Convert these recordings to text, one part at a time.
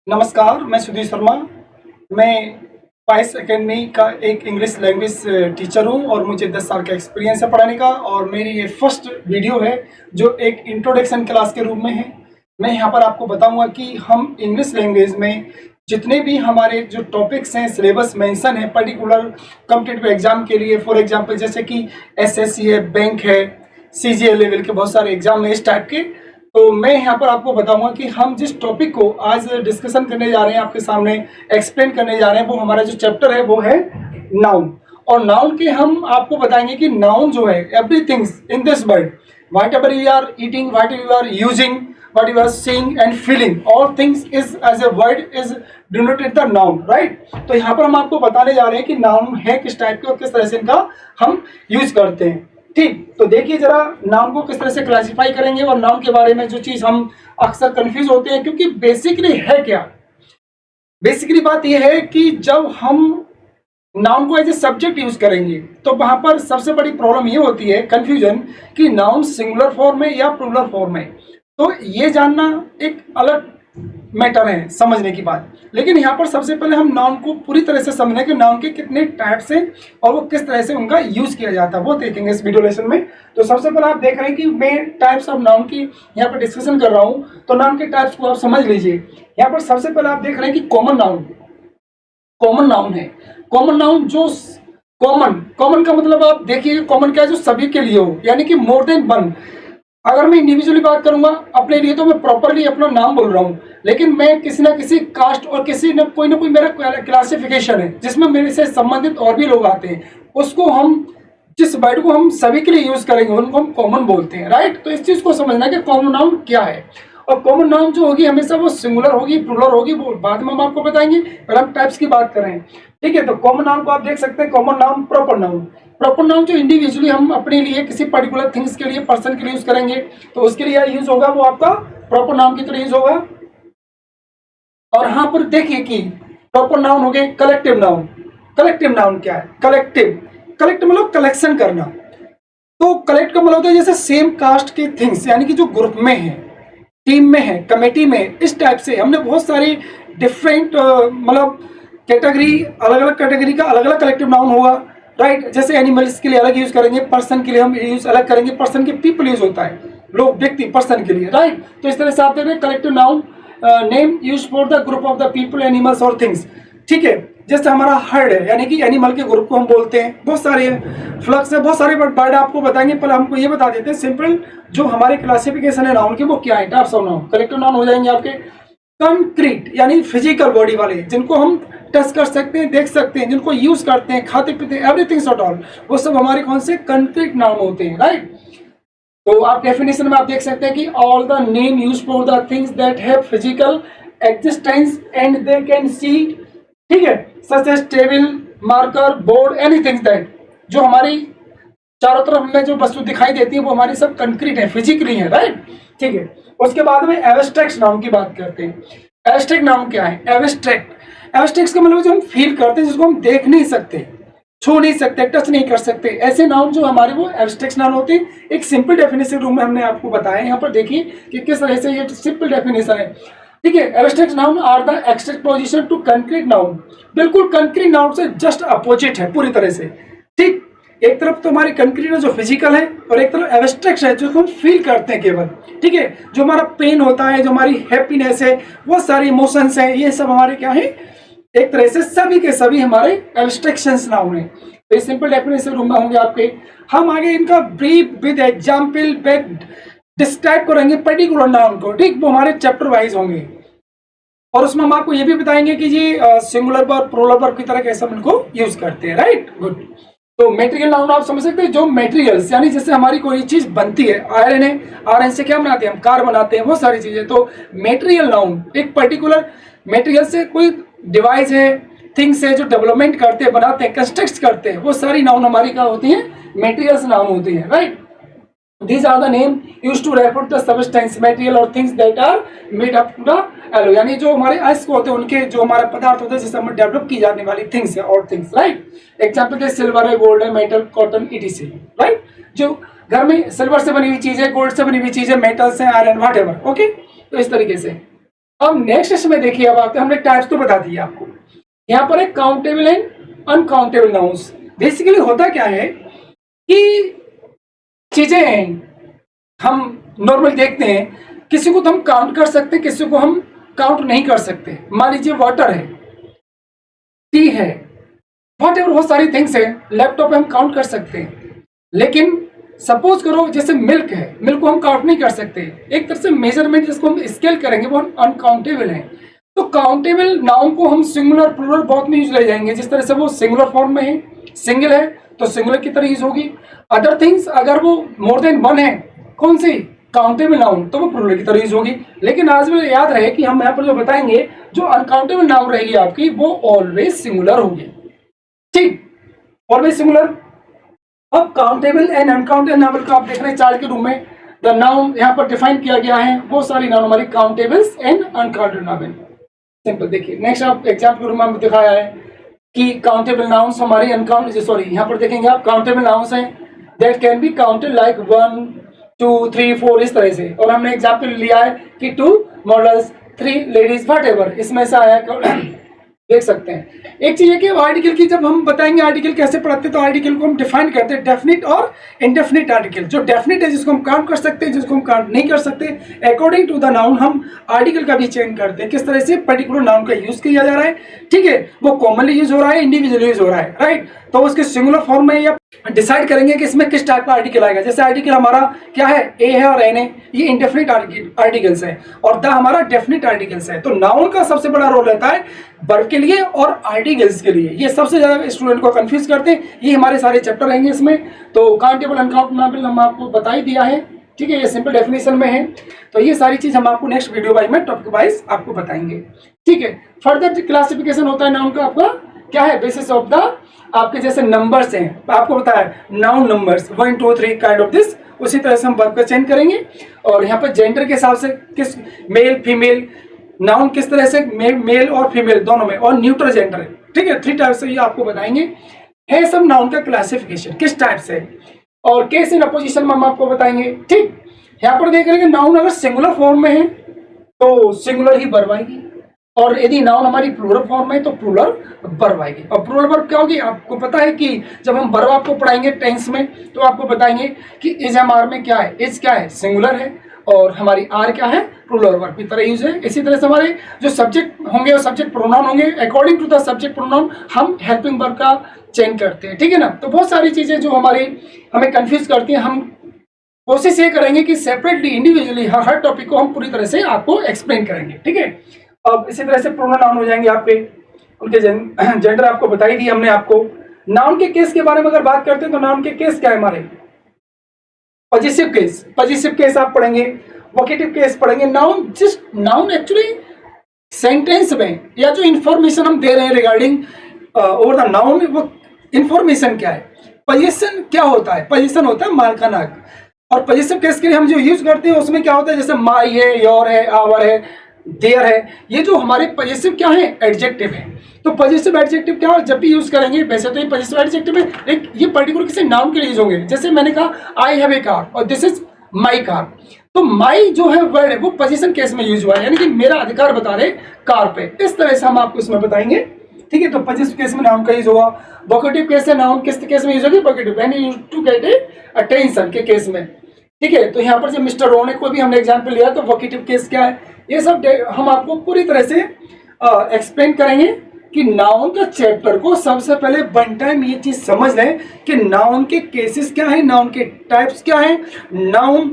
नमस्कार, मैं सुधीर शर्मा। मैं पाइस एकेडमी का एक इंग्लिश लैंग्वेज टीचर हूँ और मुझे 10 साल का एक्सपीरियंस है पढ़ाने का। और मेरी ये फर्स्ट वीडियो है जो एक इंट्रोडक्शन क्लास के रूप में है। मैं यहाँ पर आपको बताऊँगा कि हम इंग्लिश लैंग्वेज में जितने भी हमारे जो टॉपिक्स हैं, सिलेबस मेंशन है पर्टिकुलर कॉम्पिटिटिव एग्जाम के लिए। फॉर एग्जांपल जैसे कि एसएससी है, बैंक है, सीजीएल लेवल के बहुत सारे एग्जाम हैं इस टाइप के। तो मैं यहाँ पर आपको बताऊंगा कि हम जिस टॉपिक को आज डिस्कशन करने जा रहे हैं, आपके सामने एक्सप्लेन करने जा रहे हैं, वो हमारा जो चैप्टर है वो है नाउन। और नाउन के हम आपको बताएंगे कि नाउन जो है everything in this world, whatever you are eating, what you are using, what you are seeing and feeling, all things is as a word is denoted the noun, right. तो यहाँ पर हम आपको बताने जा रहे हैं कि नाउन है किस टाइप के और किस तरह से इनका हम यूज करते हैं। ठीक, तो देखिए जरा नाउन को किस तरह से क्लासिफाई करेंगे और नाउन के बारे में जो चीज हम अक्सर कंफ्यूज होते हैं, क्योंकि बेसिकली है क्या, बेसिकली बात यह है कि जब हम नाउन को एज ए सब्जेक्ट यूज करेंगे तो वहां पर सबसे बड़ी प्रॉब्लम ये होती है, कंफ्यूजन, कि नाउन सिंगुलर फॉर्म में या प्लूरल फॉर्म में। तो ये जानना एक अलग मैटर है समझने की बात। लेकिन यहाँ पर सबसे पहले हम नाउन को पूरी तरह से समझने कि नाउन के कितने टाइप्स हैं और वो किस तरह से उनका यूज किया जाता है, वो देखेंगे इस वीडियो लेसन में। तो सबसे पहले आप देख रहे हैं कि मैं टाइप्स ऑफ नाउन की यहाँ पर डिस्कशन कर रहा हूँ, तो नाउन के टाइप्स को आप समझ लीजिए। यहाँ पर सबसे पहले आप देख रहे हैं कि कॉमन नाउन, कॉमन नाउन है। कॉमन नाउन जो कॉमन का मतलब आप देखिए कॉमन क्या है, जो सभी के लिए हो, यानी कि मोर देन वन। अगर मैं इंडिविजुअली बात करूंगा अपने लिए तो मैं प्रॉपरली अपना नाम बोल रहा हूं, लेकिन मैं किसी ना किसी कास्ट और किसी न कोई मेरा क्लासिफिकेशन है जिसमें मेरे से संबंधित और भी लोग आते हैं, उसको हम जिस वर्ड को हम सभी के लिए यूज करेंगे उनको हम कॉमन बोलते हैं, राइट। तो इस चीज को समझना कि कॉमन नाउन क्या है। और कॉमन नाउन जो होगी हमेशा वो सिंगुलर होगी, प्लूरल होगी, वो बाद में हम आपको बताएंगे। पहले हम टाइप्स की बात करें, ठीक है। तो कॉमन नाउन को आप देख सकते हैं, common noun, proper noun. Proper noun जो इंडिविजुअली हम अपने लिए किसी पर्टिकुलर थिंग्स के लिए, पर्सन के लिए यूज करेंगे, तो उसके लिए यूज होगा वो आपका प्रॉपर नाउन की तरह यूज होगा। और यहाँ पर देखिए कि प्रॉपर नाउन हो गए कलेक्टिव नाउन। कलेक्टिव नाउन क्या है? कलेक्टिव मतलब कलेक्शन करना। तो कलेक्ट का मतलब होता है जैसे सेम कास्ट के थिंग्स, यानी कि जो ग्रुप में है, टीम में है, कमेटी में, इस टाइप से हमने बहुत सारी डिफरेंट मतलब कैटेगरी, अलग अलग कैटेगरी का अलग अलग कलेक्टिव नाउन होगा, राइट। जैसे एनिमल्स के लिए अलग यूज करेंगे, पर्सन के लिए हम यूज अलग करेंगे, पर्सन के पीपल यूज होता है, लोग, व्यक्ति, पर्सन के लिए, राइट। तो इस तरह से आप देख रहे हैं collective noun name use for the group of the people, animals और थिंग्स, ठीक है। जैसे हमारा हर्ड है, यानी कि एनिमल के ग्रुप को हम बोलते हैं, बहुत सारे फ्लक्स है, बहुत सारे वर्ड आपको बताएंगे। पहले हमको ये बता देते हैं सिंपल जो हमारे क्लासिफिकेशन है नाउन की, वो क्या है, types of noun. Collective noun हो जाएंगे आपके कंक्रीट, यानी फिजिकल बॉडी वाले, जिनको हम टच कर सकते हैं, देख सकते हैं, जिनको यूज करते हैं, खाते पीते हैं, एवरीथिंग सॉर्ट ऑल, वो सब हमारे कौन से कंक्रीट नाउन होते हैं, राइट। तो आप डेफिनेशन में आप देख सकते हैं कि all the name use for the things that have physical existence and they can see, ठीक है, such as table, marker, board, anything that, जो हमारी चारों तरफ हमें जो वस्तु दिखाई देती है वो हमारी सब कंक्रीट है, फिजिकली है, राइट, ठीक है। उसके बाद में एब्स्ट्रैक्ट नाउन की बात करते हैं। एब्स्ट्रैक्ट नाउन क्या है? एब्स्ट्रैक्ट का मतलब जो हम फील करते हैं, जिसको हम देख नहीं सकते, छू नहीं सकते, टच नहीं कर सकते, ऐसे नाउन जो हमारे वो एब्स्ट्रैक्ट नाउन होते हैं। एक सिंपल डेफिनेशन रूम में हमने आपको बताया, यहाँ पर देखिए कि किस तरह से ये सिंपल डेफिनेशन है, ठीक है। Abstract noun are the extract position to concrete noun, बिल्कुल कंक्रीट नाउन से जस्ट अपोजिट है पूरी तरह से, ठीक। एक तरफ तो हमारी कंक्रीट है जो फिजिकल है, और एक तरफ एब्स्ट्रैक्ट है जो हम फील करते हैं केवल, ठीक है। जो हमारा पेन होता है, जो हमारी हैप्पीनेस है, वो सारी इमोशंस हैं, ये सब हमारे क्या है, एक तरह से सभी के सभी हमारे एब्स्ट्रैक्शंस नाउन है। तो ये सिंपल डेफिनेशन रूम में होंगे आपके। हम आगे इनका ब्रीफ विद एग्जाम्पल डिस्क्राइब करेंगे पर्टिकुलर नाउन को, ठीक, वो हमारे चैप्टर वाइज होंगे। और उसमें हम आपको ये भी बताएंगे कि जी सिंगुलर वर्ब, प्लूरल वर्ब की तरह कैसे हम इनको यूज करते हैं, राइट, गुड। तो मटेरियल नाउन आप समझ सकते हैं, जो मटेरियल्स, यानी जैसे हमारी कोई चीज बनती है, आयरन है, आयरन से क्या बनाते हैं हम, कार बनाते हैं, बहुत सारी चीजें। तो मटेरियल नाउन एक पर्टिकुलर मटेरियल से कोई डिवाइस है, थिंग्स है, जो डेवलपमेंट करते हैं, बनाते हैं, कंस्ट्रक्ट करते हैं, वो सारी नाउन हमारी क्या होती है, मटेरियल्स नाउन होती है, right. These are the name used to refer to the substance, material or things that are made up to the alloy, यानी जो हमारे अयस्क होते हैं, उनके जो हमारा पदार्थ होते हैं जिससे हमें डेवलप की जाने वाली थिंग्स है और थिंग्स, राइट। एग्जाम्पल जैसे सिल्वर है, गोल्ड है, मेटल, कॉटन, etc, राइट। जो घर में सिल्वर से बनी हुई चीज है, गोल्ड से बनी हुई चीज है, मेटल्स है, आयरन, व्हाटएवर, ओके। तो इस तरीके से अब नेक्स्ट इसमें देखिए, अब आते हैं, हमने टाइप्स तो बता दिए आपको। यहाँ पर है countable and uncountable nouns. Basically होता क्या है कि चीजें हम नॉर्मल देखते हैं, किसी को तो हम काउंट कर सकते हैं, किसी को हम काउंट नहीं कर सकते। मान लीजिए वाटर है, टी है, वॉट एवर, बहुत सारी थिंग्स है, लैपटॉप पे हम काउंट कर सकते हैं। लेकिन सपोज करो जैसे मिल्क है, मिल्क को हम काउंट नहीं कर सकते। एक तरह से मेजरमेंट जिसको हम स्केल करेंगे वो अनकाउंटेबल है। तो काउंटेबल नाउन को हम सिंगुलर प्लूरल बहुत में यूज ले जाएंगे। जिस तरह से वो सिंगुलर फॉर्म में है, सिंगल है तो सिंगुलर की तरह यूज होगी। अदर थिंग्स अगर वो मोर देन वन है, कौन सी, काउंटेबल नाउन, तो वो प्लूरल की तरह यूज होगी। लेकिन आज भी याद रहे कि हम यहाँ पर जो बताएंगे, जो अनकाउंटेबल नाउन रहेगी आपकी, वो ऑलवेज सिंगुलर होगी। ठीक, ऑलवेज सिंगुलर। अब काउंटेबल एंड अनकाउंटेबल नाउन को आप देख रहे हैं चार्ट के रूप में। द नाउन यहाँ पर डिफाइन किया गया है, वो सारी नाउन हमारी countables and uncountable noun. Simple देखिए, नेक्स्ट आप एग्जाम्पल के रूप में दिखाया है कि काउंटेबल नाउन्स हमारी यहाँ पर देखेंगे आप, काउंटेबल नाउन्स हैं that can be counted like 1 2 3 4 इस तरह से। और हमने एग्जाम्पल लिया है कि 2 मॉडल्स, 3 लेडीज, वट एवर, इसमें से आया देख सकते हैं। एक चीज है कि आर्टिकल की जब हम बताएंगे आर्टिकल कैसे पढ़ते हैं, तो आर्टिकल को हम डिफाइन करते हैं डेफिनिट और इनडेफिनिट आर्टिकल। जो डेफिनिट है जिसको हम काउंट कर सकते हैं, जिसको हम काउंट नहीं कर सकते, अकॉर्डिंग टू द नाउन हम आर्टिकल का भी चेंज करते हैं, किस तरह से पर्टिकुलर नाउन का यूज किया जा रहा है। ठीक है, वो कॉमनली यूज हो रहा है, इंडिविजुअली यूज हो रहा है, राइट। तो उसके सिंगुलर फॉर्म में या डिसाइड करेंगे कि इसमें किस टाइप का आर्टिकल आएगा। जैसे आर्टिकल हमारा क्या है, ए है और एन है, ये इंडेफिनिट आर्टिकल्स है, और द हमारा डेफिनिट आर्टिकल्स है। तो नाउन का सबसे बड़ा रोल रहता है वर्ब के लिए और आर्टिकल्स के लिए। ये सबसे ज्यादा स्टूडेंट को कंफ्यूज करते हैं। ये हमारे सारे चैप्टर रहेंगे इसमें। तो काउंटेबल अनकाउंटेबल हम आपको बता ही दिया है, ठीक है, ये सिंपल डेफिनेशन में है। तो ये सारी चीज हम आपको नेक्स्ट वीडियो वाइज में टॉपिक वाइज आपको बताएंगे, ठीक है। फर्दर क्लासिफिकेशन होता है नाउन का आपका क्या है, बेसिस ऑफ द आपके जैसे नंबर्स हैं, आपको बताया noun numbers 1 2 3 kind of this. उसी तरह से हम वर्ब का चेंज करेंगे। और यहाँ पर जेंडर के हिसाब से किस मेल फीमेल नाउन किस तरह से मेल और फीमेल दोनों में, और न्यूट्रल जेंडर है, ठीक है। 3 टाइप से ये आपको बताएंगे है सब नाउन का क्लासिफिकेशन किस टाइप से। और केस इन अपोजिशन में हम आपको बताएंगे, ठीक। यहाँ पर देख रहे हैं नाउन अगर सिंगुलर फॉर्म में है तो सिंगुलर ही वर्ब आएगी, और यदि नाउन हमारी प्लूरल फॉर्म में तो प्लूरल वर्ब आएगी। और प्लूरल वर्ब क्या होगी, आपको पता है कि जब हम वर्ब आपको पढ़ाएंगे टेंस में, तो आपको बताएंगे कि इज एम आर में क्या है, इज क्या है, सिंगुलर है, और हमारी आर क्या है, प्लूरल वर्ब की तरह यूज है। इसी तरह से हमारे जो सब्जेक्ट होंगे और सब्जेक्ट प्रोनाउन होंगे, according to the subject pronoun हम हेल्पिंग वर्ब का चेंज करते हैं, ठीक है ना। तो बहुत सारी चीजें जो हमारी हमें कंफ्यूज करती हैं, हम कोशिश ये करेंगे कि सेपरेटली इंडिविजुअली हर टॉपिक को हम पूरी तरह से आपको एक्सप्लेन करेंगे, ठीक है। अब इसी तरह से प्रोनाउन नाउन हो जाएंगे आपके, उनके जेंडर आपको बताई दी हमने आपको। नाउन के केस के बारे में अगर बात करते हैं तो नाउन के केस क्या है हमारे, पॉजिटिव केस, पॉजिटिव केस आप पढ़ेंगे, वोकेटिव केस पढ़ेंगे। नाउन एक्चुअली सेंटेंस में या जो इंफॉर्मेशन हम दे रहे हैं रिगार्डिंग ओवर द नाउन, वो इंफॉर्मेशन क्या है। पोजीशन क्या होता है, पोजीशन होता है माल का नाक। और पॉजिटिव केस के लिए हम जो यूज करते हैं उसमें क्या होता है, जैसे माई है, योर है, आवर है, देयर है, ये जो हमारे पॉजिटिव क्या है, एडजेक्टिव है। तो पॉजिटिव एडजेक्टिव क्या जब भी यूज करेंगे, वैसे तो ये पॉजिटिव एडजेक्टिव है, एक ये पर्टिकुलर किसी नाउन के लिए यूज होंगे। जैसे मैंने कहा आई हैव ए कार और दिस इज माई कार, तो माई जो है वर्ड है वो पोजीशन केस में यूज हुआ है, यानी कि मेरा अधिकार बता रहे कार पे। इस तरह से हम आपको इसमें बताएंगे, ठीक है। तो पॉजिटिव केस में नाउन का यूज होगा। वोकेटिव केस है, नाउन किस केस में यूज होगी, vocative, when you use to get a attention के केस में, ठीक है। तो यहाँ पर जो मिस्टर रोने को भी हमने एग्जाम्पल लिया, तो वोकेटिव केस क्या है, ये सब हम आपको पूरी तरह से एक्सप्लेन करेंगे कि नाउन का चैप्टर को सबसे पहले वन टाइम ये चीज समझ लें कि नाउन के केसेस क्या है, नाउन के टाइप्स क्या है, noun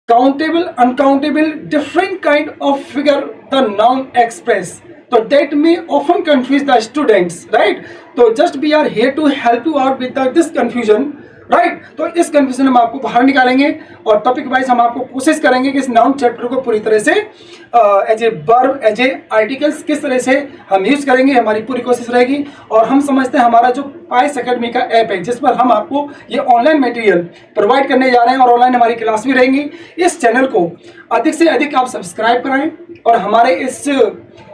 countable uncountable different kind of figure the noun express, तो that may often confuse the students, right. तो just we are here to help you out with this confusion, right. तो इस confusion हम आपको बाहर निकालेंगे और टॉपिक वाइज हम आपको कोशिश करेंगे कि इस नाउन चैप्टर को पूरी तरह से as a verb, as a articles किस तरह से हम यूज करेंगे, हमारी पूरी कोशिश रहेगी। और हम समझते हैं हमारा जो पाइस एकेडमी का ऐप है, जिस पर हम आपको ये ऑनलाइन मटेरियल प्रोवाइड करने जा रहे हैं और ऑनलाइन हमारी क्लास भी रहेंगी, इस चैनल को अधिक से अधिक आप सब्सक्राइब कराएं। और हमारे इस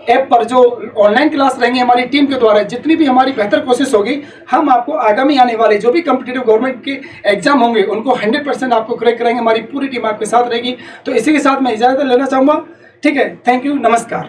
ऐप पर जो ऑनलाइन क्लास रहेंगे हमारी टीम के द्वारा, जितनी भी हमारी बेहतर कोशिश होगी, हम आपको आगामी आने वाले जो भी कॉम्पिटिटिव गवर्नमेंट के एग्जाम होंगे उनको 100% आपको क्रैक करेंगे। हमारी पूरी टीम आपके साथ रहेगी। तो इसी के साथ मैं इजाजत लेना चाहूँगा। ठीक है, थैंक यू, नमस्कार।